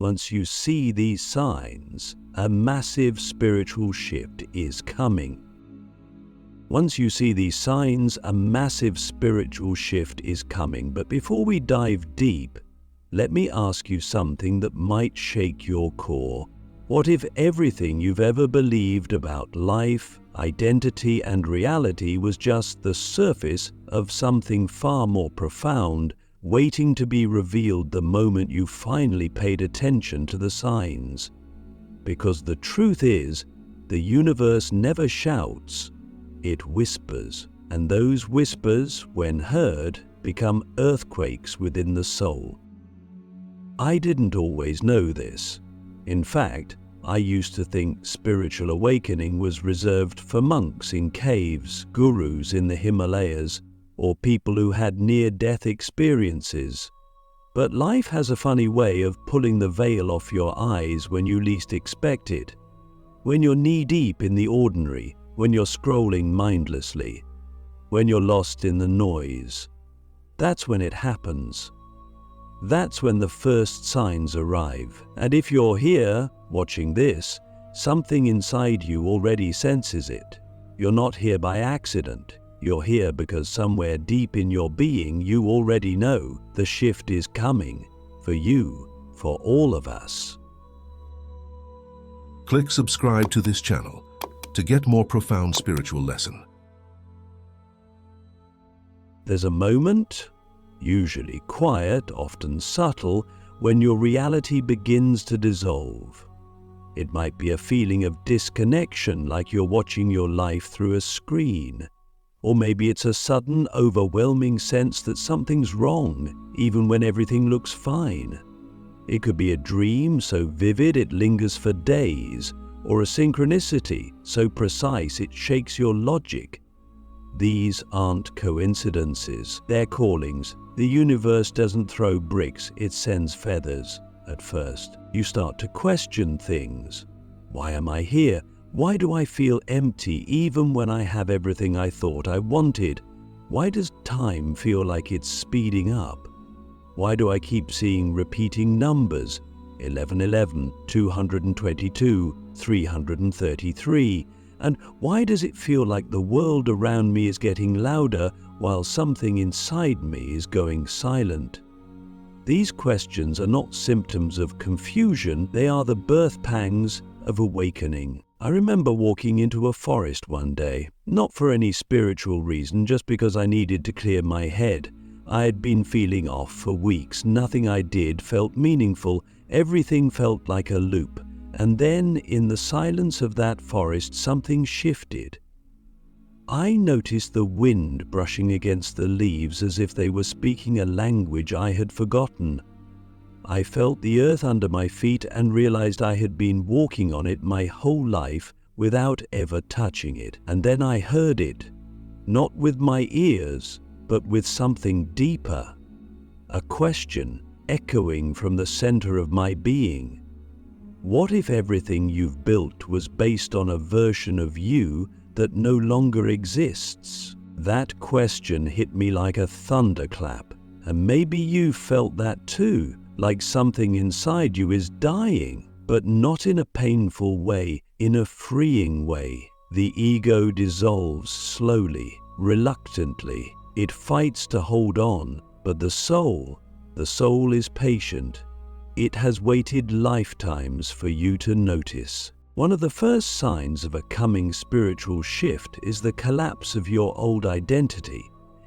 Once you see these signs, a massive spiritual shift is coming. Once you see these signs, a massive spiritual shift is coming. But before we dive deep, let me ask you something that might shake your core. What if everything you've ever believed about life, identity, and reality was just the surface of something far more profound, waiting to be revealed the moment you finally paid attention to the signs? Because the truth is, the universe never shouts, it whispers, and those whispers, when heard, become earthquakes within the soul. I didn't always know this. In fact, I used to think spiritual awakening was reserved for monks in caves, gurus in the Himalayas, or people who had near-death experiences. But life has a funny way of pulling the veil off your eyes when you least expect it. When you're knee-deep in the ordinary, when you're scrolling mindlessly, when you're lost in the noise, that's when it happens. That's when the first signs arrive. And if you're here, watching this, something inside you already senses it. You're not here by accident. You're here because somewhere deep in your being you already know the shift is coming, for you, for all of us. Click subscribe to this channel to get more profound spiritual lesson. There's a moment, usually quiet, often subtle, when your reality begins to dissolve. It might be a feeling of disconnection, like you're watching your life through a screen. Or maybe it's a sudden, overwhelming sense that something's wrong, even when everything looks fine. It could be a dream so vivid it lingers for days, or a synchronicity so precise it shakes your logic. These aren't coincidences, they're callings. The universe doesn't throw bricks, it sends feathers. At first, you start to question things. Why am I here? Why do I feel empty even when I have everything I thought I wanted? Why does time feel like it's speeding up? Why do I keep seeing repeating numbers? 1111, 222, 333. And why does it feel like the world around me is getting louder while something inside me is going silent? These questions are not symptoms of confusion, they are the birth pangs of awakening. I remember walking into a forest one day, not for any spiritual reason, just because I needed to clear my head. I had been feeling off for weeks, nothing I did felt meaningful, everything felt like a loop. And then, in the silence of that forest, something shifted. I noticed the wind brushing against the leaves as if they were speaking a language I had forgotten. I felt the earth under my feet and realized I had been walking on it my whole life without ever touching it. And then I heard it, not with my ears, but with something deeper. A question echoing from the center of my being. What if everything you've built was based on a version of you that no longer exists? That question hit me like a thunderclap, and maybe you felt that too, like something inside you is dying, but not in a painful way, in a freeing way. The ego dissolves slowly, reluctantly. It fights to hold on, but the soul is patient. It has waited lifetimes for you to notice. One of the first signs of a coming spiritual shift is the collapse of your old identity.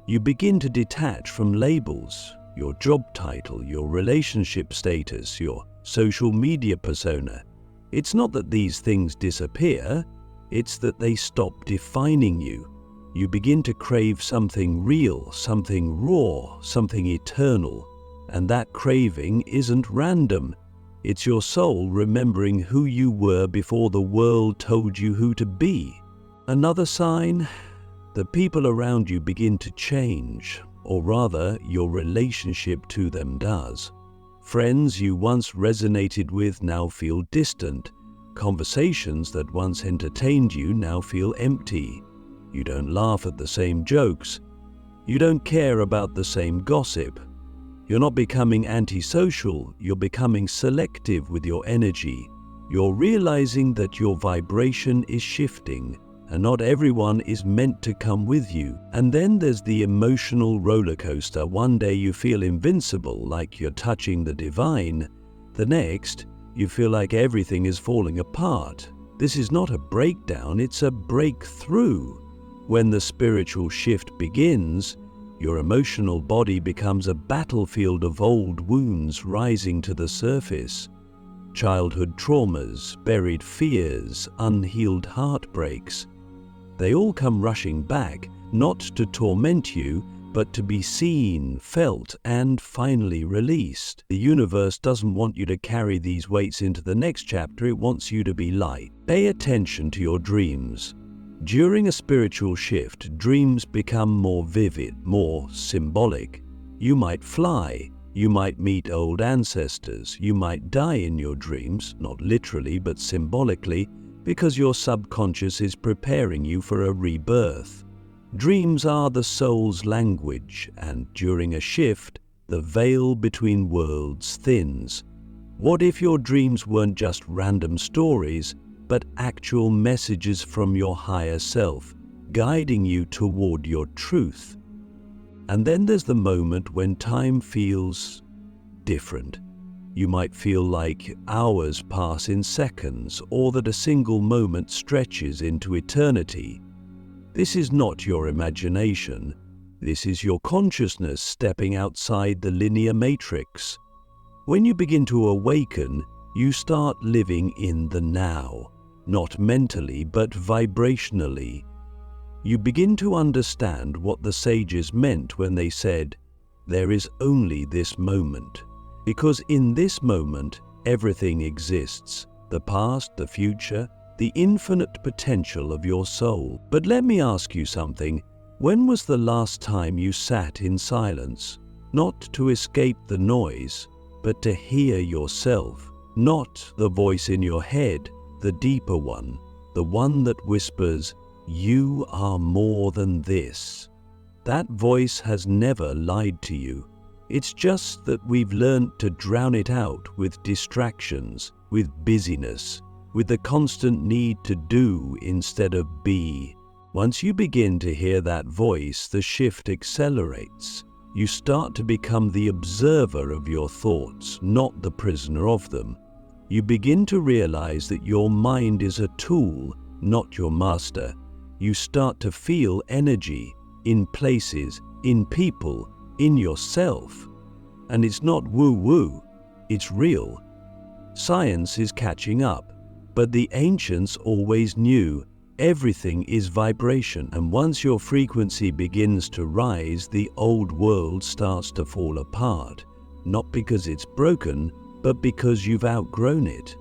You begin to detach from labels, your job title, your relationship status, your social media persona. It's not that these things disappear, it's that they stop defining you. You begin to crave something real, something raw, something eternal. And that craving isn't random. It's your soul remembering who you were before the world told you who to be. Another sign, the people around you begin to change, or rather, your relationship to them does. Friends you once resonated with now feel distant. Conversations that once entertained you now feel empty. You don't laugh at the same jokes. You don't care about the same gossip. You're not becoming antisocial, you're becoming selective with your energy. You're realizing that your vibration is shifting, and not everyone is meant to come with you. And then there's the emotional roller coaster. One day you feel invincible, like you're touching the divine. The next, you feel like everything is falling apart. This is not a breakdown, it's a breakthrough. When the spiritual shift begins, your emotional body becomes a battlefield of old wounds rising to the surface. Childhood traumas, buried fears, unhealed heartbreaks. They all come rushing back, not to torment you, but to be seen, felt, and finally released. The universe doesn't want you to carry these weights into the next chapter, it wants you to be light. Pay attention to your dreams. During a spiritual shift, dreams become more vivid, more symbolic. You might fly, you might meet old ancestors, you might die in your dreams, not literally but symbolically, because your subconscious is preparing you for a rebirth. Dreams are the soul's language, and during a shift, the veil between worlds thins. What if your dreams weren't just random stories, but actual messages from your higher self, guiding you toward your truth? And then there's the moment when time feels different. You might feel like hours pass in seconds, or that a single moment stretches into eternity. This is not your imagination. This is your consciousness stepping outside the linear matrix. When you begin to awaken, you start living in the now, not mentally but vibrationally. You begin to understand what the sages meant when they said, "There is only this moment." Because in this moment, everything exists. The past, the future, the infinite potential of your soul. But let me ask you something. When was the last time you sat in silence? Not to escape the noise, but to hear yourself. Not the voice in your head, the deeper one, the one that whispers, "You are more than this." That voice has never lied to you. It's just that we've learned to drown it out with distractions, with busyness, with the constant need to do instead of be. Once you begin to hear that voice, the shift accelerates. You start to become the observer of your thoughts, not the prisoner of them. You begin to realize that your mind is a tool, not your master. You start to feel energy in places, in people, in yourself. And it's not woo-woo, it's real. Science is catching up, but the ancients always knew everything is vibration, and once your frequency begins to rise, the old world starts to fall apart, not because it's broken, but because you've outgrown it.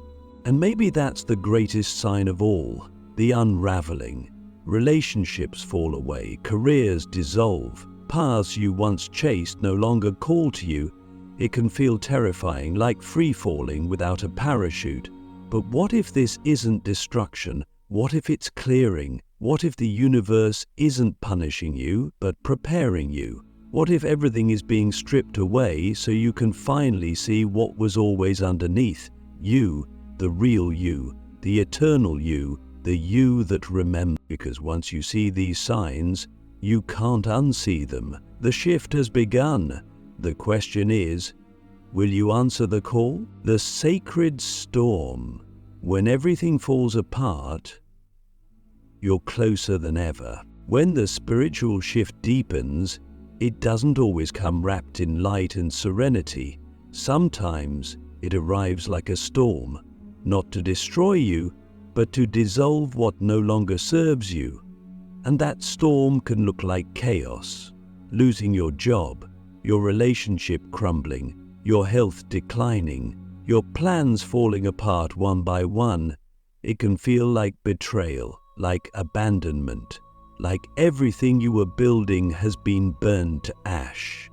And maybe that's the greatest sign of all, the unraveling. Relationships fall away, careers dissolve, paths you once chased no longer call to you. It can feel terrifying, like free falling without a parachute. But what if this isn't destruction? What if it's clearing? What if the universe isn't punishing you, but preparing you? What if everything is being stripped away so you can finally see what was always underneath? You, the real you, the eternal you, the you that remembers. Because once you see these signs, you can't unsee them. The shift has begun. The question is, will you answer the call? The sacred storm. When everything falls apart, you're closer than ever. When the spiritual shift deepens, it doesn't always come wrapped in light and serenity. Sometimes it arrives like a storm, not to destroy you, but to dissolve what no longer serves you. And that storm can look like chaos, losing your job, your relationship crumbling, your health declining, your plans falling apart one by one. It can feel like betrayal, like abandonment, like everything you were building has been burned to ash.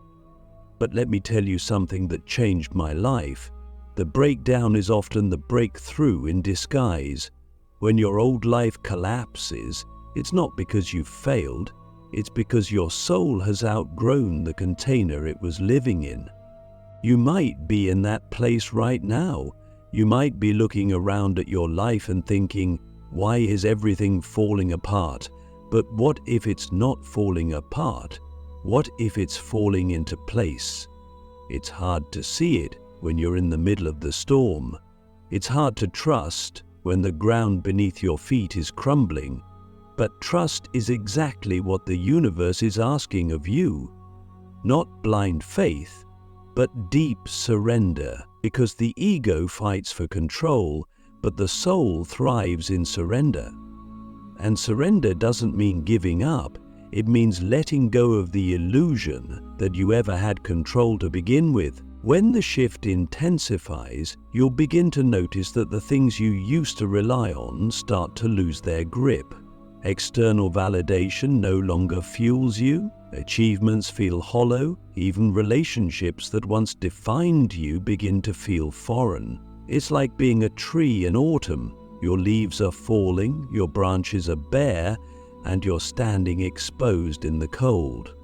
But let me tell you something that changed my life. The breakdown is often the breakthrough in disguise. When your old life collapses, it's not because you've failed, it's because your soul has outgrown the container it was living in. You might be in that place right now. You might be looking around at your life and thinking, why is everything falling apart? But what if it's not falling apart? What if it's falling into place? It's hard to see it when you're in the middle of the storm. It's hard to trust when the ground beneath your feet is crumbling. But trust is exactly what the universe is asking of you. Not blind faith, but deep surrender, because the ego fights for control, but the soul thrives in surrender. And surrender doesn't mean giving up. It means letting go of the illusion that you ever had control to begin with. When the shift intensifies, you'll begin to notice that the things you used to rely on start to lose their grip. External validation no longer fuels you. Achievements feel hollow. Even relationships that once defined you begin to feel foreign. It's like being a tree in autumn. Your leaves are falling, your branches are bare, and you're standing exposed in the cold.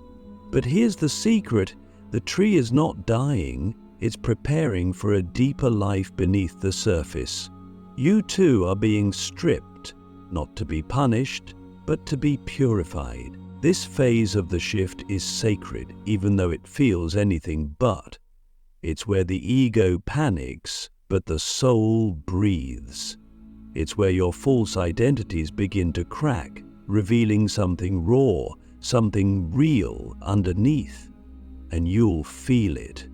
But here's the secret. The tree is not dying. It's preparing for a deeper life beneath the surface. You too are being stripped, not to be punished, but to be purified. This phase of the shift is sacred, even though it feels anything but. It's where the ego panics, but the soul breathes. It's where your false identities begin to crack, revealing something raw, something real underneath. And you'll feel it,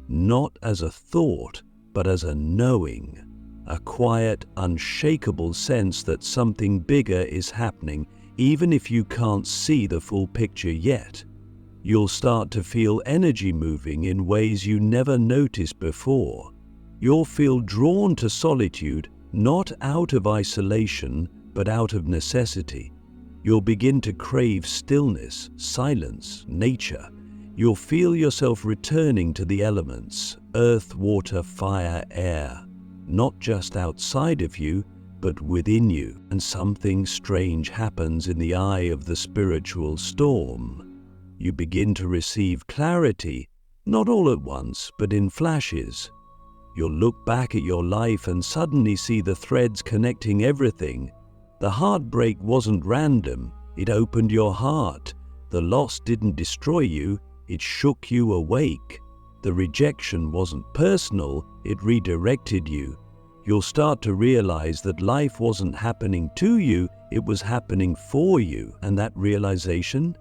not as a thought, but as a knowing, a quiet, unshakable sense that something bigger is happening. Even if you can't see the full picture yet, you'll start to feel energy moving in ways you never noticed before. You'll feel drawn to solitude, not out of isolation, but out of necessity. You'll begin to crave stillness, silence, nature. You'll feel yourself returning to the elements, earth, water, fire, air, not just outside of you, but within you. And something strange happens in the eye of the spiritual storm. You begin to receive clarity, not all at once, but in flashes. You'll look back at your life and suddenly see the threads connecting everything. The heartbreak wasn't random, it opened your heart. The loss didn't destroy you, it shook you awake. The rejection wasn't personal, it redirected you. You'll start to realize that life wasn't happening to you, it was happening for you. And that realization?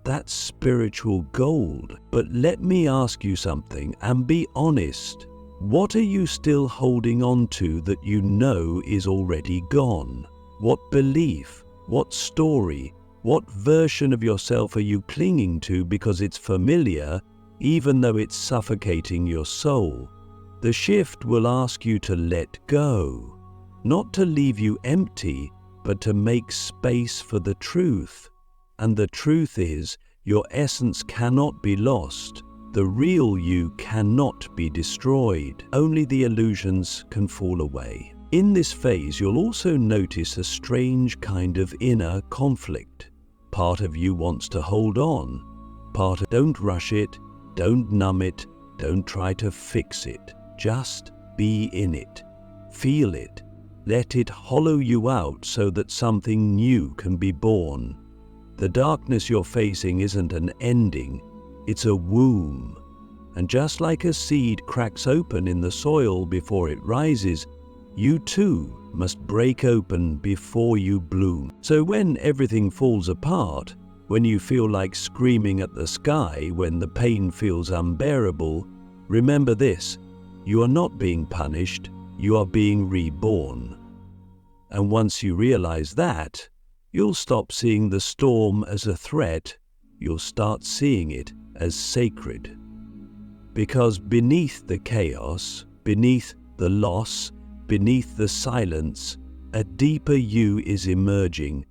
That's spiritual gold. But let me ask you something and be honest. What are you still holding on to that you know is already gone? What belief? What story? What version of yourself are you clinging to because it's familiar, even though it's suffocating your soul? The shift will ask you to let go, not to leave you empty, but to make space for the truth. And the truth is, your essence cannot be lost. The real you cannot be destroyed. Only the illusions can fall away. In this phase, you'll also notice a strange kind of inner conflict. Part of you wants to hold on. Part of don't rush it, don't numb it, don't try to fix it. Just be in it. Feel it. Let it hollow you out so that something new can be born. The darkness you're facing isn't an ending, it's a womb. And just like a seed cracks open in the soil before it rises, you too must break open before you bloom. So when everything falls apart, when you feel like screaming at the sky, when the pain feels unbearable, remember this: you are not being punished, you are being reborn. And once you realize that, you'll stop seeing the storm as a threat, you'll start seeing it as sacred. Because beneath the chaos, beneath the loss, beneath the silence, a deeper you is emerging.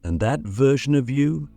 And that version of you,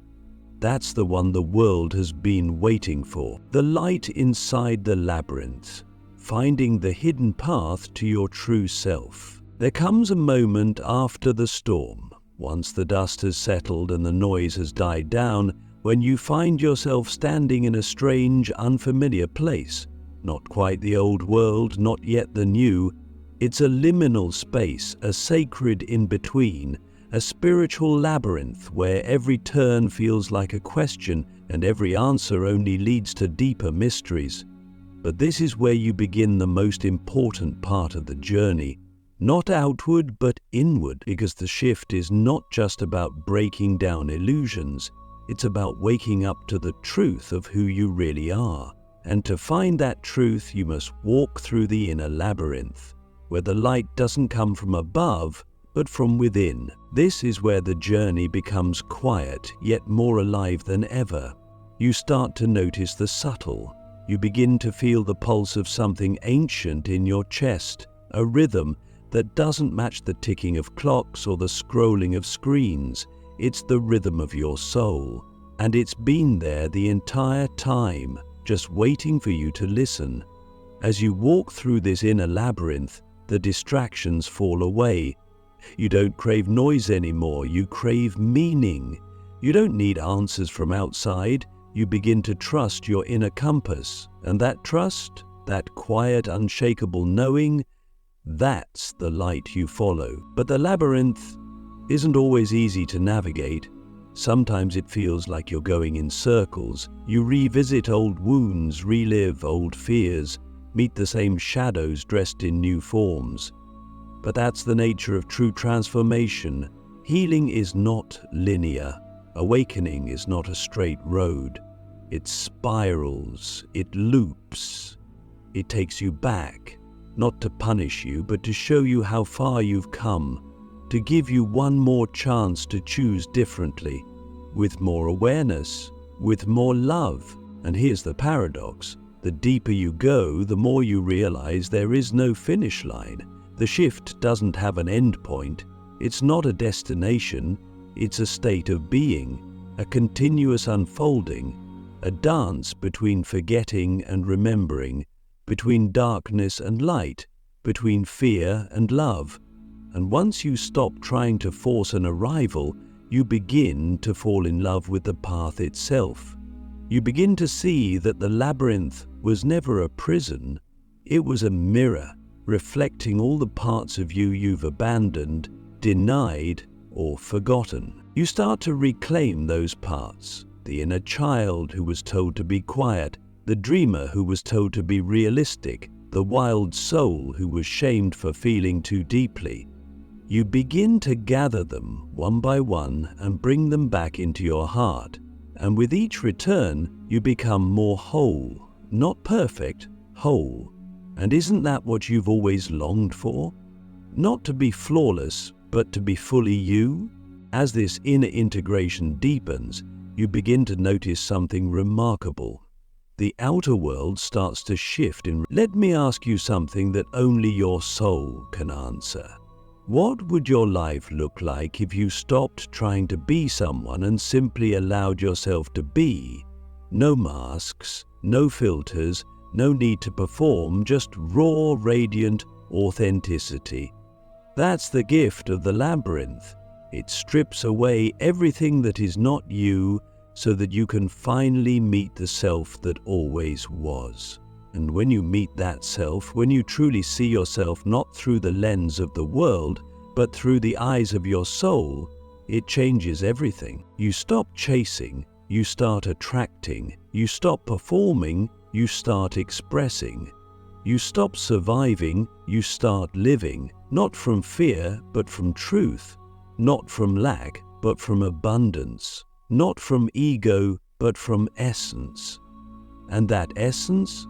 that's the one the world has been waiting for. The light inside the labyrinth, finding the hidden path to your true self. There comes a moment after the storm, once the dust has settled and the noise has died down, when you find yourself standing in a strange, unfamiliar place. Not quite the old world, not yet the new. It's a liminal space, a sacred in-between, a spiritual labyrinth where every turn feels like a question and every answer only leads to deeper mysteries. But this is where you begin the most important part of the journey. Not outward, but inward, because the shift is not just about breaking down illusions. It's about waking up to the truth of who you really are. And to find that truth, you must walk through the inner labyrinth, where the light doesn't come from above, but from within. This is where the journey becomes quiet, yet more alive than ever. You start to notice the subtle. You begin to feel the pulse of something ancient in your chest, a rhythm that doesn't match the ticking of clocks or the scrolling of screens. It's the rhythm of your soul, and it's been there the entire time, just waiting for you to listen. As you walk through this inner labyrinth, the distractions fall away. You don't crave noise anymore, you crave meaning. You don't need answers from outside, you begin to trust your inner compass, and that trust, that quiet, unshakable knowing, that's the light you follow. But the labyrinth isn't always easy to navigate. Sometimes it feels like you're going in circles. You revisit old wounds, relive old fears, meet the same shadows dressed in new forms. But that's the nature of true transformation. Healing is not linear. Awakening is not a straight road. It spirals, it loops. It takes you back, not to punish you, but to show you how far you've come, to give you one more chance to choose differently, with more awareness, with more love. And here's the paradox. The deeper you go, the more you realize there is no finish line. The shift doesn't have an end point. It's not a destination. It's a state of being, a continuous unfolding, a dance between forgetting and remembering, between darkness and light, between fear and love. And once you stop trying to force an arrival, you begin to fall in love with the path itself. You begin to see that the labyrinth was never a prison. It was a mirror, reflecting all the parts of you you've abandoned, denied, or forgotten. You start to reclaim those parts. The inner child who was told to be quiet, the dreamer who was told to be realistic, the wild soul who was shamed for feeling too deeply. You begin to gather them one by one and bring them back into your heart. And with each return, you become more whole. Not perfect, whole. And isn't that what you've always longed for? Not to be flawless, but to be fully you? As this inner integration deepens, you begin to notice something remarkable. The outer world starts to shift in. Let me ask you something that only your soul can answer. What would your life look like if you stopped trying to be someone and simply allowed yourself to be? No masks, no filters, no need to perform, just raw, radiant authenticity. That's the gift of the labyrinth. It strips away everything that is not you so that you can finally meet the self that always was. And when you meet that self, when you truly see yourself not through the lens of the world, but through the eyes of your soul, it changes everything. You stop chasing, you start attracting. You stop performing, you start expressing. You stop surviving, you start living, not from fear, but from truth. Not from lack, but from abundance. Not from ego, but from essence. And that essence,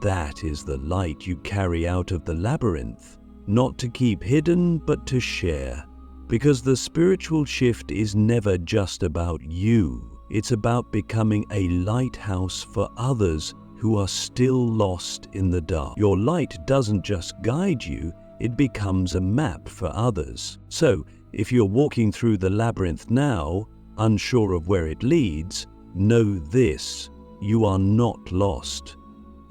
that is the light you carry out of the labyrinth, not to keep hidden, but to share. Because the spiritual shift is never just about you. It's about becoming a lighthouse for others who are still lost in the dark. Your light doesn't just guide you, it becomes a map for others. So, if you're walking through the labyrinth now, unsure of where it leads, know this: you are not lost.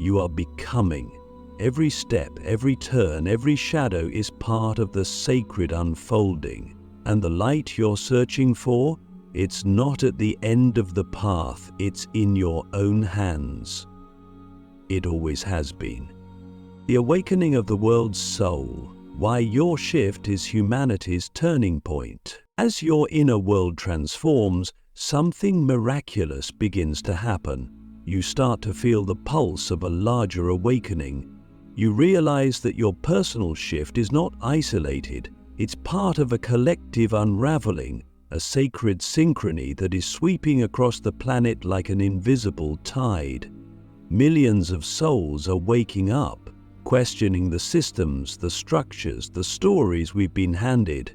You are becoming. Every step, every turn, every shadow is part of the sacred unfolding. And the light you're searching for, it's not at the end of the path, it's in your own hands. It always has been. The awakening of the world's soul, why your shift is humanity's turning point. As your inner world transforms, something miraculous begins to happen. You start to feel the pulse of a larger awakening. You realize that your personal shift is not isolated. It's part of a collective unraveling, a sacred synchrony that is sweeping across the planet like an invisible tide. Millions of souls are waking up, questioning the systems, the structures, the stories we've been handed.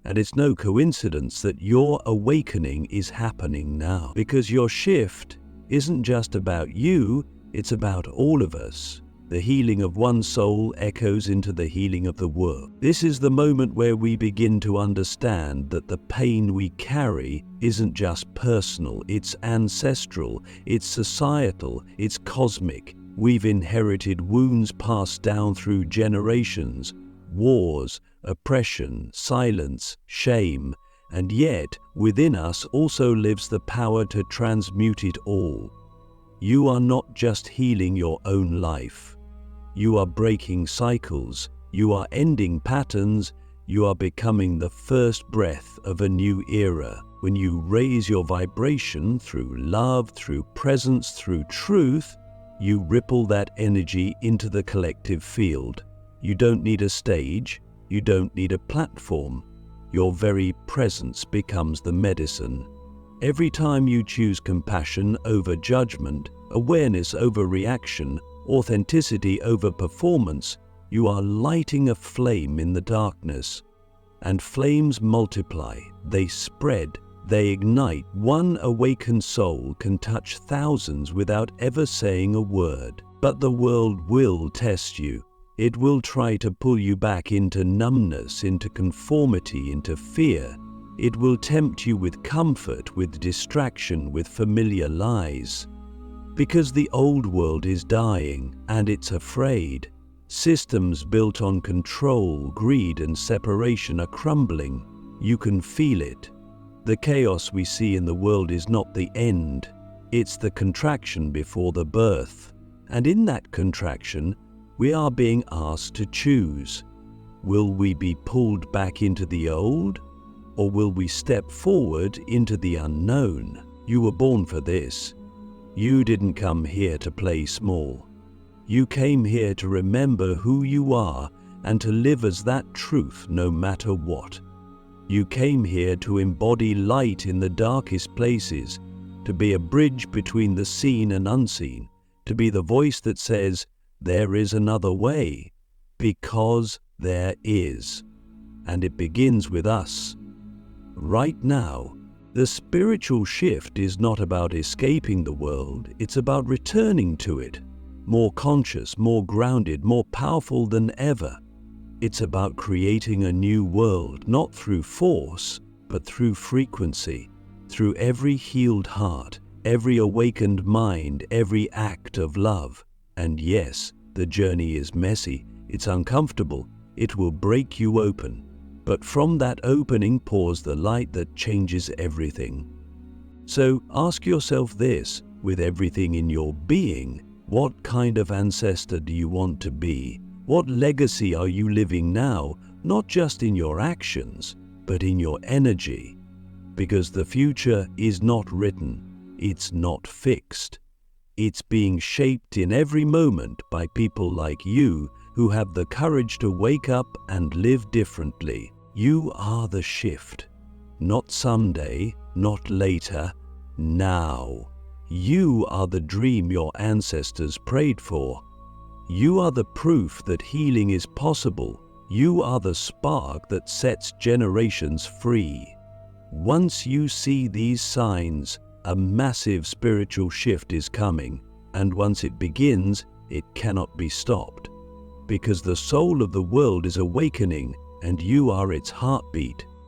And it's no coincidence that your awakening is happening now, because your shift isn't just about you, it's about all of us. The healing of one soul echoes into the healing of the world. This is the moment where we begin to understand that the pain we carry isn't just personal, it's ancestral, it's societal, it's cosmic. We've inherited wounds passed down through generations, wars, oppression, silence, shame, and yet within us also lives the power to transmute it all. You are not just healing your own life. You are breaking cycles, you are ending patterns, you are becoming the first breath of a new era. When you raise your vibration through love, through presence, through truth, you ripple that energy into the collective field. You don't need a stage, you don't need a platform. Your very presence becomes the medicine. Every time you choose compassion over judgment, awareness over reaction, authenticity over performance, you are lighting a flame in the darkness. And flames multiply, they spread, they ignite. One awakened soul can touch thousands without ever saying a word. But the world will test you. It will try to pull you back into numbness, into conformity, into fear. It will tempt you with comfort, with distraction, with familiar lies. Because the old world is dying, and it's afraid. Systems built on control, greed, and separation are crumbling. You can feel it. The chaos we see in the world is not the end. It's the contraction before the birth. And in that contraction, we are being asked to choose. Will we be pulled back into the old, or will we step forward into the unknown? You were born for this. You didn't come here to play small. You came here to remember who you are and to live as that truth no matter what. You came here to embody light in the darkest places, to be a bridge between the seen and unseen, to be the voice that says, there is another way, because there is. And it begins with us. Right now, the spiritual shift is not about escaping the world, it's about returning to it, more conscious, more grounded, more powerful than ever. It's about creating a new world, not through force, but through frequency, through every healed heart, every awakened mind, every act of love. And yes, the journey is messy, it's uncomfortable, it will break you open. But from that opening pours the light that changes everything. So ask yourself this, with everything in your being, what kind of ancestor do you want to be? What legacy are you living now, not just in your actions, but in your energy? Because the future is not written, it's not fixed. It's being shaped in every moment by people like you who have the courage to wake up and live differently. You are the shift. Not someday, not later, now. You are the dream your ancestors prayed for. You are the proof that healing is possible. You are the spark that sets generations free. Once you see these signs, a massive spiritual shift is coming, and once it begins, it cannot be stopped. Because the soul of the world is awakening, and you are its heartbeat.